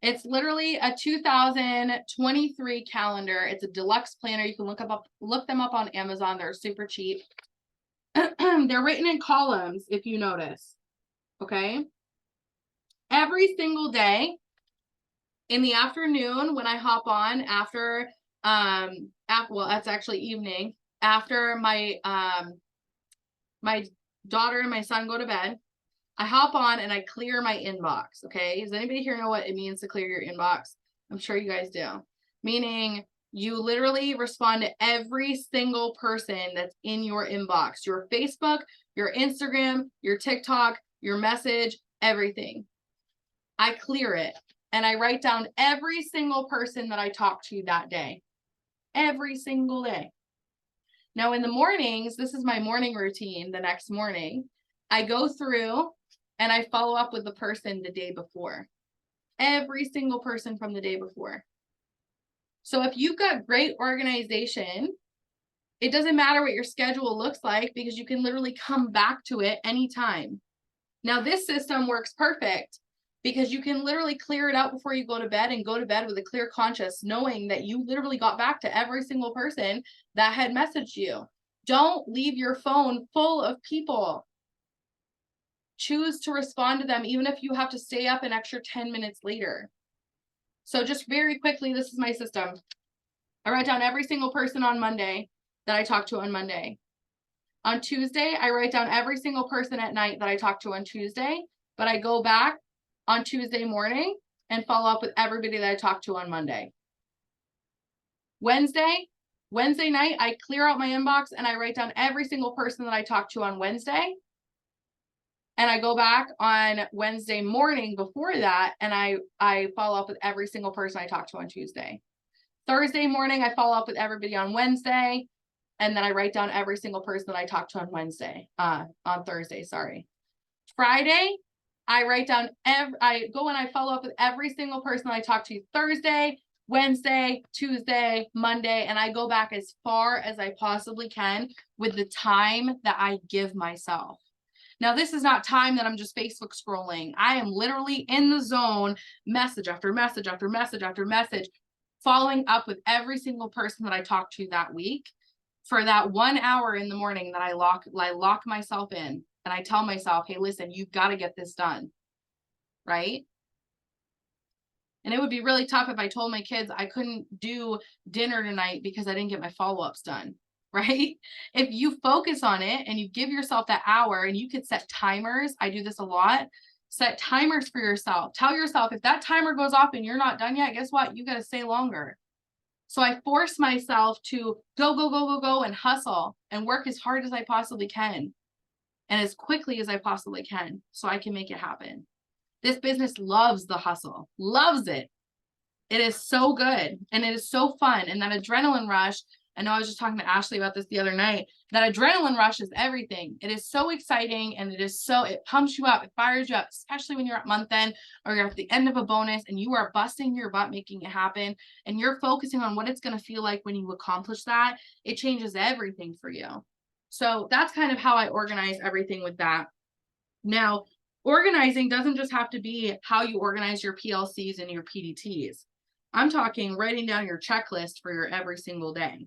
It's literally a 2023 calendar. It's a deluxe planner. You can look them up on Amazon. They're super cheap. They're written in columns, if you notice. Okay. Every single day in the afternoon when I hop on after well, that's actually evening, after my my daughter and my son go to bed, I hop on and I clear my inbox. Okay. Does anybody here know what it means to clear your inbox? I'm sure you guys do. Meaning you literally respond to every single person that's in your inbox, your Facebook, your Instagram, your TikTok, your message, everything. I clear it and I write down every single person that I talk to that day, every single day. Now in the mornings, this is my morning routine. The next morning, I go through and I follow up with the person the day before. Every single person from the day before. So if you've got great organization, it doesn't matter what your schedule looks like because you can literally come back to it anytime. Now this system works perfect because you can literally clear it out before you go to bed and go to bed with a clear conscience, knowing that you literally got back to every single person that had messaged you. Don't leave your phone full of people. Choose to respond to them, even if you have to stay up an extra 10 minutes later. So just very quickly, this is my system. I write down every single person on Monday that I talk to on Monday. On Tuesday, I write down every single person at night that I talk to on Tuesday, but I go back on Tuesday morning and follow up with everybody that I talk to on Monday. Wednesday night, I clear out my inbox and I write down every single person that I talk to on Wednesday. And I go back on Wednesday morning before that, and I follow up with every single person I talk to on Tuesday. Thursday morning, I follow up with everybody on Wednesday, and then I write down every single person that I talk to on Thursday, sorry. Friday, I write down I go and I follow up with every single person I talk to Thursday, Wednesday, Tuesday, Monday, and I go back as far as I possibly can with the time that I give myself. Now, this is not time that I'm just Facebook scrolling. I am literally in the zone, message after message after message after message. following up with every single person that I talked to that week for that 1 hour in the morning that I lock myself in and I tell myself, hey, listen, you've got to get this done. Right. And it would be really tough if I told my kids I couldn't do dinner tonight because I didn't get my follow-ups done. Right. If you focus on it and you give yourself that hour, and you could set timers. I do this a lot. Set timers for yourself. Tell yourself if that timer goes off and you're not done yet, guess what? You got to stay longer. So I force myself to go and hustle and work as hard as I possibly can and as quickly as I possibly can so I can make it happen. This business loves the hustle, loves it. It is so good and it is so fun. And that adrenaline rush, I know I was just talking to Ashley about this the other night, that adrenaline rush is everything. It is so exciting and it pumps you up, it fires you up, especially when you're at month end or you're at the end of a bonus and you are busting your butt making it happen and you're focusing on what it's going to feel like when you accomplish that. It changes everything for you. So that's kind of how I organize everything with that. Now, organizing doesn't just have to be how you organize your PLCs and your PDTs. I'm talking writing down your checklist for your every single day.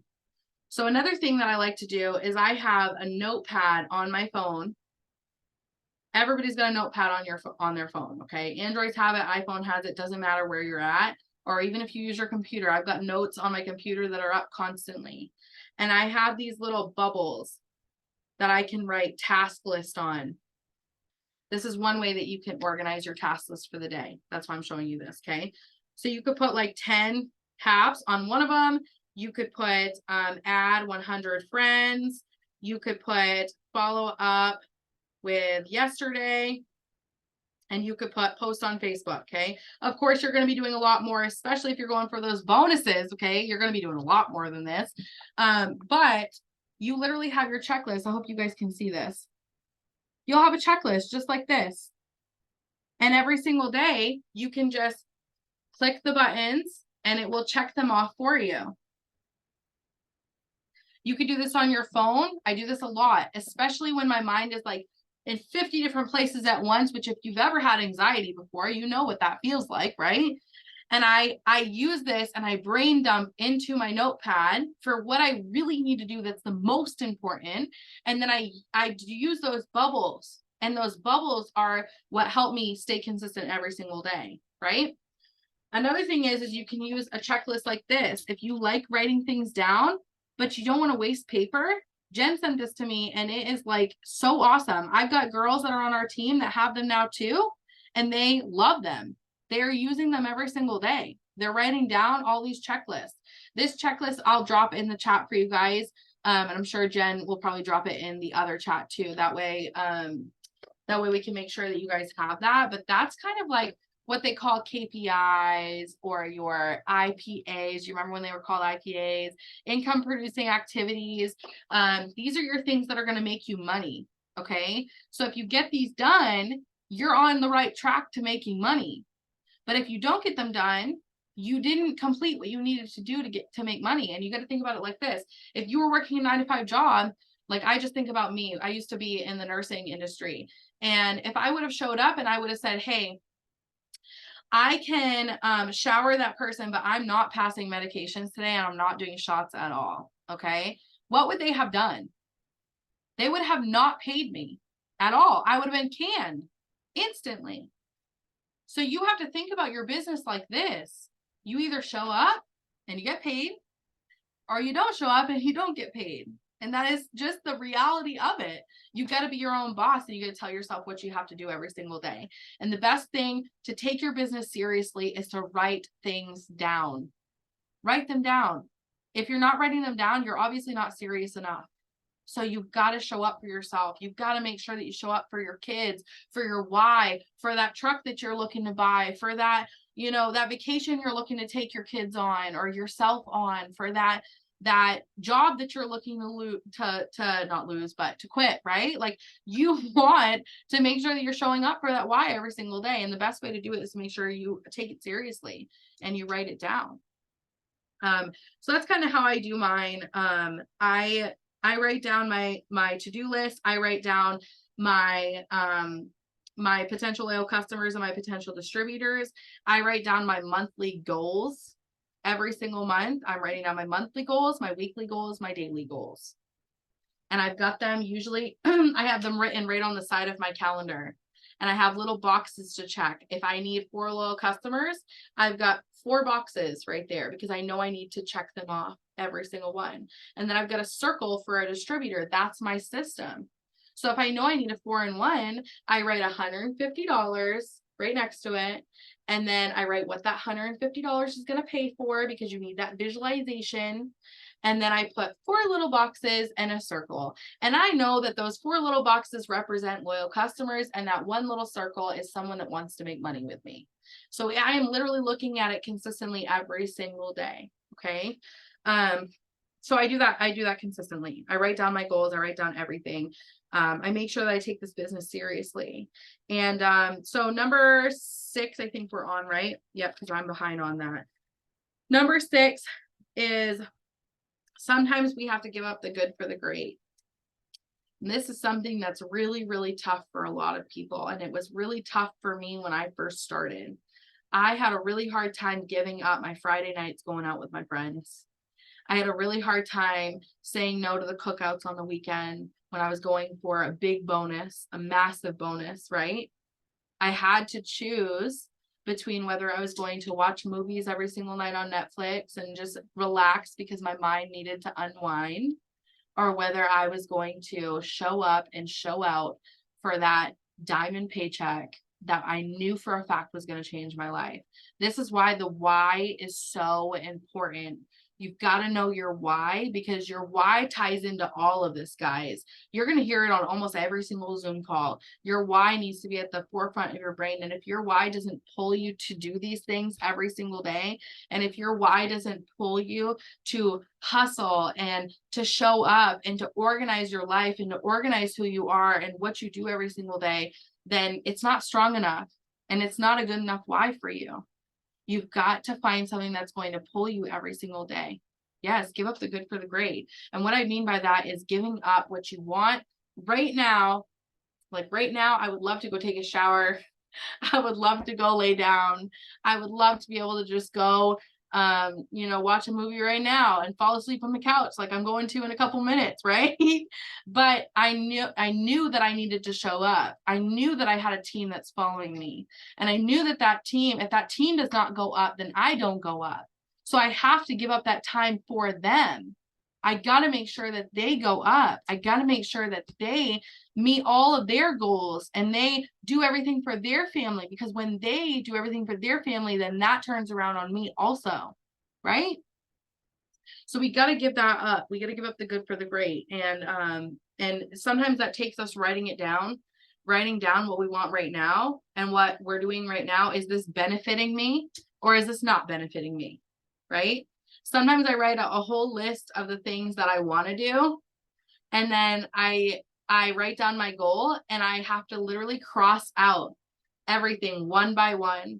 So another thing that I like to do is I have a notepad on my phone. Everybody's got a notepad on their phone, okay? Androids have it, iPhone has it, doesn't matter where you're at. Or even if you use your computer, I've got notes on my computer that are up constantly. And I have these little bubbles that I can write task list on. This is one way that you can organize your task list for the day. That's why I'm showing you this, okay? So you could put like 10 tabs on one of them. You could put add 100 friends. You could put follow up with yesterday. And you could put post on Facebook, okay? Of course, you're going to be doing a lot more, especially if you're going for those bonuses, okay? You're going to be doing a lot more than this. But you literally have your checklist. I hope you guys can see this. You'll have a checklist just like this. And every single day, you can just click the buttons and it will check them off for you. You could do this on your phone. I do this a lot, especially when my mind is like in 50 different places at once, which if you've ever had anxiety before, you know what that feels like, right? And I use this and I brain dump into my notepad for what I really need to do that's the most important. And then I use those bubbles, and those bubbles are what help me stay consistent every single day, right? Another thing is you can use a checklist like this. If you like writing things down, but you don't want to waste paper, Jen sent this to me and it is like so awesome. I've got girls that are on our team that have them now too, and they love them. They're using them every single day. They're writing down all these checklists. This checklist I'll drop in the chat for you guys. And I'm sure Jen will probably drop it in the other chat too. That way we can make sure that you guys have that. But that's kind of like what they call KPIs or your IPAs. You remember when they were called IPAs? Income producing activities. These are your things that are going to make you money. Okay. So if you get these done, you're on the right track to making money. But if you don't get them done, you didn't complete what you needed to do to make money. And you got to think about it like this. If you were working a 9-to-5 job, like I just think about me, I used to be in the nursing industry. And if I would have showed up and I would have said, hey, I can shower that person, but I'm not passing medications today and I'm not doing shots at all. Okay. What would they have done? They would have not paid me at all. I would have been canned instantly. So you have to think about your business like this. You either show up and you get paid, or you don't show up and you don't get paid. And that is just the reality of it. You got to be your own boss, and you got to tell yourself what you have to do every single day. And the best thing to take your business seriously is to write things down. Write them down. If you're not writing them down, you're obviously not serious enough. So you've got to show up for yourself. You've got to make sure that you show up for your kids, for your why, for that truck that you're looking to buy, for that, that vacation you're looking to take your kids on or yourself on, for that job that you're looking to quit, right? Like you want to make sure that you're showing up for that why every single day. And the best way to do it is to make sure you take it seriously and you write it down. So that's kind of how I do mine. I write down my to-do list. I write down my potential loyal customers and my potential distributors. I write down my monthly goals. every single month, I'm writing down my monthly goals, my weekly goals, my daily goals. And I've got them usually, I have them written right on the side of my calendar. And I have little boxes to check. If I need 4 loyal customers, I've got 4 boxes right there because I know I need to check them off, every single one. And then I've got a circle for a distributor. That's my system. So if I know I need a 4-in-1, I write $150 right next to it. And then I write what that $150 is going to pay for, because you need that visualization. And then I put 4 little boxes and a circle. And I know that those 4 little boxes represent loyal customers, and that one little circle is someone that wants to make money with me. So I am literally looking at it consistently every single day. Okay. So I do that consistently. I write down my goals. I write down everything. I make sure that I take this business seriously. And so number 6, I think we're on, right? Yep, because I'm behind on that. Number 6 is sometimes we have to give up the good for the great. And this is something that's really, really tough for a lot of people. And it was really tough for me when I first started. I had a really hard time giving up my Friday nights going out with my friends. I had a really hard time saying no to the cookouts on the weekend when I was going for a big bonus, a massive bonus, right? I had to choose between whether I was going to watch movies every single night on Netflix and just relax because my mind needed to unwind, or whether I was going to show up and show out for that diamond paycheck that I knew for a fact was going to change my life. This is why the why is so important. You've got to know your why, because your why ties into all of this, guys. You're going to hear it on almost every single Zoom call. Your why needs to be at the forefront of your brain. And if your why doesn't pull you to do these things every single day, and if your why doesn't pull you to hustle and to show up and to organize your life and to organize who you are and what you do every single day, then it's not strong enough and it's not a good enough why for you. You've got to find something that's going to pull you every single day. Yes, give up the good for the great. And what I mean by that is giving up what you want right now. Like right now, I would love to go take a shower. I would love to go lay down. I would love to be able to just go, watch a movie right now and fall asleep on the couch like I'm going to in a couple minutes, right? But I knew that I needed to show up. I knew that I had a team that's following me. And I knew that if that team does not go up, then I don't go up. So I have to give up that time for them. I got to make sure that they go up. I got to make sure that they meet all of their goals and they do everything for their family, because when they do everything for their family, then that turns around on me also, right? So we got to give that up. We got to give up the good for the great. And sometimes that takes us writing down what we want right now and what we're doing right now. Is this benefiting me or is this not benefiting me? Right? Sometimes I write a whole list of the things that I want to do. And then I write down my goal and I have to literally cross out everything one by one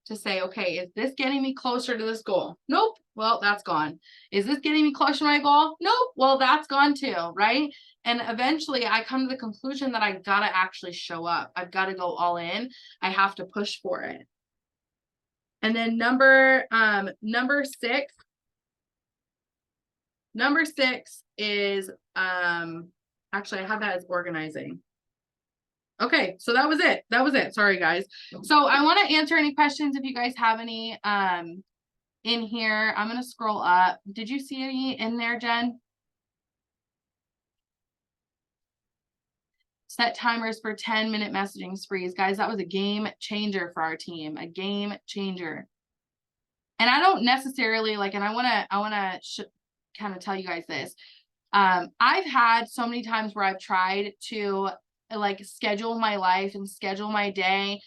to say, okay, is this getting me closer to this goal? Nope. Well, that's gone. Is this getting me closer to my goal? Nope. Well, that's gone too, right? And eventually I come to the conclusion that I got to actually show up. I've got to go all in. I have to push for it. And then number 6. Number 6 is, actually I have that as organizing. Okay, so that was it. Sorry, guys. So I want to answer any questions if you guys have any in here. I'm going to scroll up. Did you see any in there, Jen? Set timers for 10-minute messaging sprees. Guys, that was a game changer for our team, a game changer. And I don't necessarily and I want to kind of tell you guys this. I've had so many times where I've tried to schedule my life and schedule my day.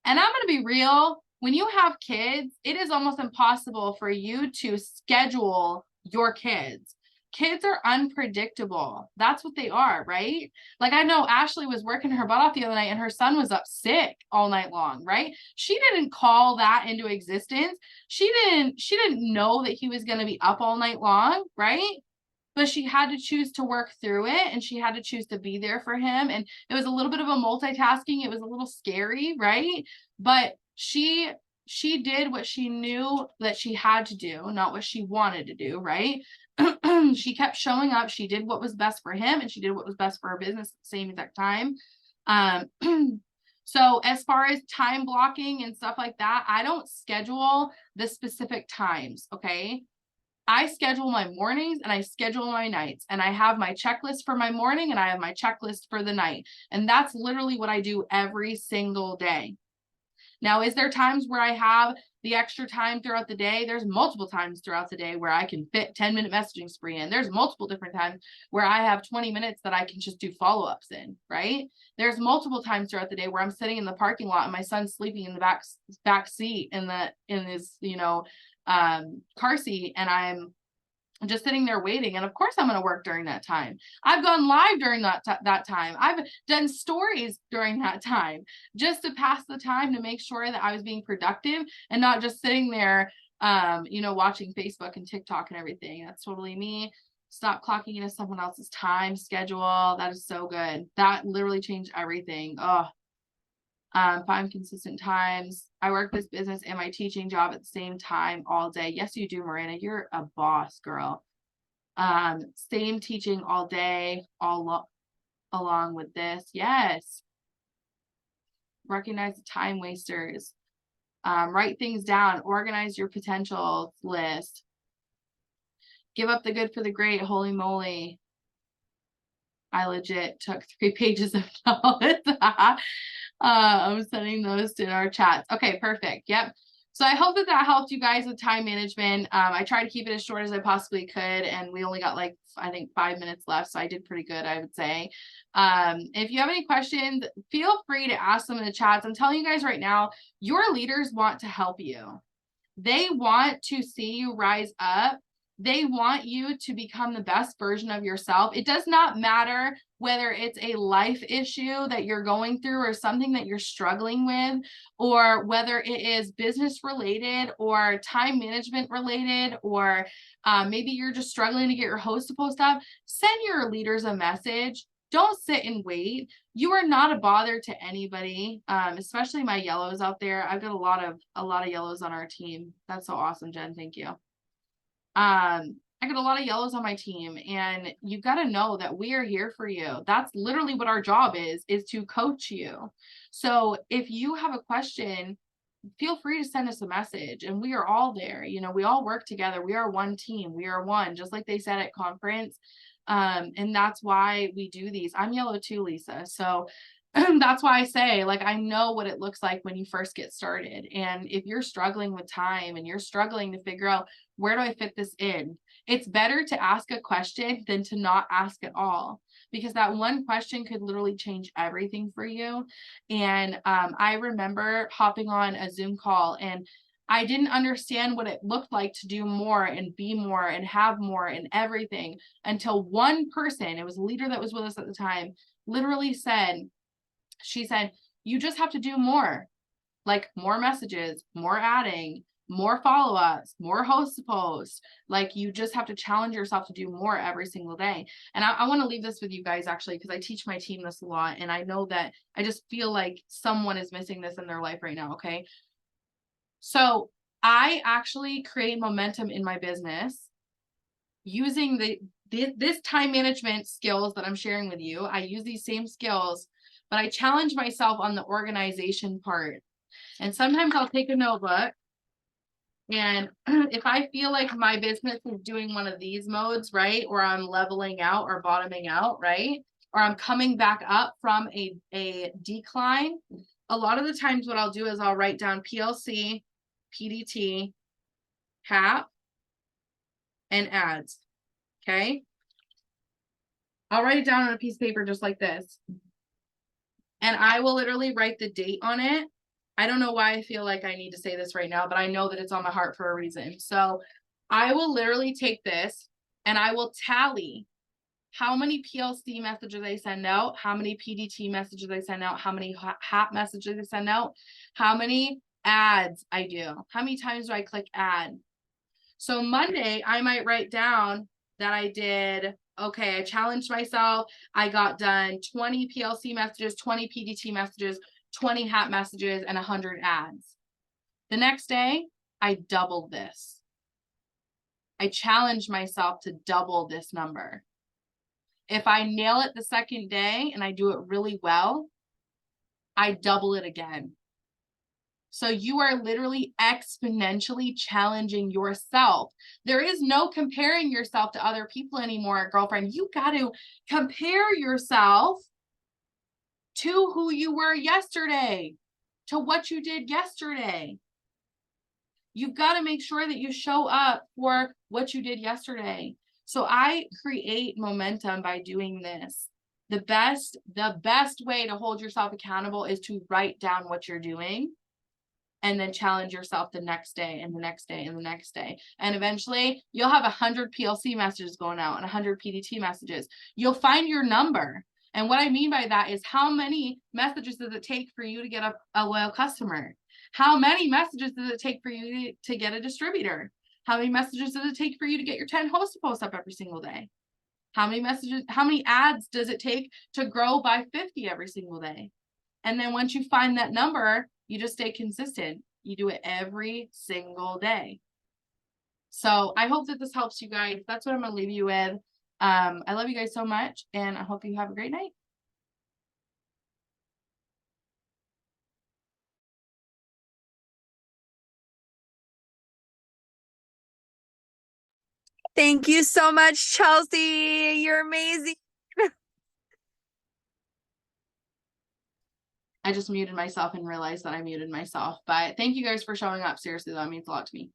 And I'm going to be real. When you have kids, it is almost impossible for you to schedule your kids. Kids are unpredictable. That's what they are, right? Like I know Ashley was working her butt off the other night and her son was up sick all night long, right? She didn't call that into existence. She didn't know that he was going to be up all night long, right? But she had to choose to work through it and she had to choose to be there for him. And it was a little bit of a multitasking. It was a little scary, right? But she she did what she knew that she had to do, not what she wanted to do, right? She kept showing up. She did what was best for him, and she did what was best for her business at the same exact time. So as far as time blocking and stuff like that, I don't schedule the specific times, okay? I schedule my mornings and I schedule my nights, and I have my checklist for my morning and I have my checklist for the night. And that's literally what I do every single day. Now, is there times where I have the extra time throughout the day? There's multiple times throughout the day where I can fit 10-minute messaging spree in. There's multiple different times where I have 20 minutes that I can just do follow-ups in, right? There's multiple times throughout the day where I'm sitting in the parking lot and my son's sleeping in the back seat in his, car seat, and I'm just sitting there waiting. And of course I'm going to work during that time. I've gone live during that time. I've done stories during that time just to pass the time, to make sure that I was being productive and not just sitting there, watching Facebook and TikTok and everything. That's totally me. Stop clocking into someone else's time schedule. That is so good. That literally changed everything. 5 consistent times. I work this business and my teaching job at the same time all day. Yes, you do, Marina. You're a boss, girl. Same teaching all day, along with this. Yes. Recognize the time wasters. Write things down. Organize your potential list. Give up the good for the great. Holy moly. I legit took 3 pages of notes. I'm sending those to our chats. Okay, perfect. Yep. So I hope that helped you guys with time management. I tried to keep it as short as I possibly could, and we only got like, I think 5 minutes left. So I did pretty good, I would say. If you have any questions, feel free to ask them in the chats. I'm telling you guys right now, your leaders want to help you. They want to see you rise up. They want you to become the best version of yourself. It does not matter whether it's a life issue that you're going through or something that you're struggling with, or whether it is business related or time management related, or maybe you're just struggling to get your host to post up. Send your leaders a message. Don't sit and wait. You are not a bother to anybody, especially my yellows out there. I've got a lot of yellows on our team. That's so awesome, Jen. Thank you. I got a lot of yellows on my team, and you got to know that we are here for you. That's literally what our job is to coach you. So if you have a question, feel free to send us a message, and we are all there. We all work together. We are one team. We are one, just like they said at conference. And that's why we do these. I'm yellow too, Lisa. So that's why I say, like, I know what it looks like when you first get started. And if you're struggling with time and you're struggling to figure out, where do I fit this in? It's better to ask a question than to not ask at all, because that one question could literally change everything for you. And I remember hopping on a Zoom call, and I didn't understand what it looked like to do more and be more and have more and everything, until one person, it was a leader that was with us at the time, literally said, she said, you just have to do more, like more messages, more adding, more follow-ups, more host to post. Like, you just have to challenge yourself to do more every single day. And I want to leave this with you guys, actually, because I teach my team this a lot. And I know that I just feel like someone is missing this in their life right now. Okay. So I actually create momentum in my business using this time management skills that I'm sharing with you. I use these same skills, but I challenge myself on the organization part. And sometimes I'll take a notebook, and if I feel like my business is doing one of these modes, right, or I'm leveling out or bottoming out, right, or I'm coming back up from a decline, a lot of the times what I'll do is I'll write down PLC, PDT, HAP, and ads. Okay. I'll write it down on a piece of paper just like this. And I will literally write the date on it. I don't know why I feel like I need to say this right now, but I know that it's on my heart for a reason. So I will literally take this and I will tally how many PLC messages I send out, how many PDT messages I send out, how many HAP messages I send out, how many ads I do, how many times do I click add. So Monday, I might write down that I did, okay, I challenged myself. I got done 20 PLC messages, 20 PDT messages, 20 HAP messages, and 100 ads. The next day, I doubled this. I challenged myself to double this number. If I nail it the second day and I do it really well, I double it again. So you are literally exponentially challenging yourself. There is no comparing yourself to other people anymore, girlfriend. You got to compare yourself to who you were yesterday, to what you did yesterday. You've got to make sure that you show up for what you did yesterday. So I create momentum by doing this. The best way to hold yourself accountable is to write down what you're doing and then challenge yourself the next day and the next day and the next day. And eventually you'll have 100 PLC messages going out and 100 PDT messages. You'll find your number. And what I mean by that is, how many messages does it take for you to get a loyal customer? How many messages does it take for you to get a distributor? How many messages does it take for you to get your 10 host posts up every single day? How many ads does it take to grow by 50 every single day? And then once you find that number, you just stay consistent. You do it every single day. So I hope that this helps you guys. That's what I'm going to leave you with. I love you guys so much, and I hope you have a great night. Thank you so much, Chelsea. You're amazing. I just muted myself and realized that I muted myself. But thank you guys for showing up. Seriously, that means a lot to me.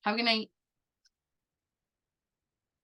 Have a good night.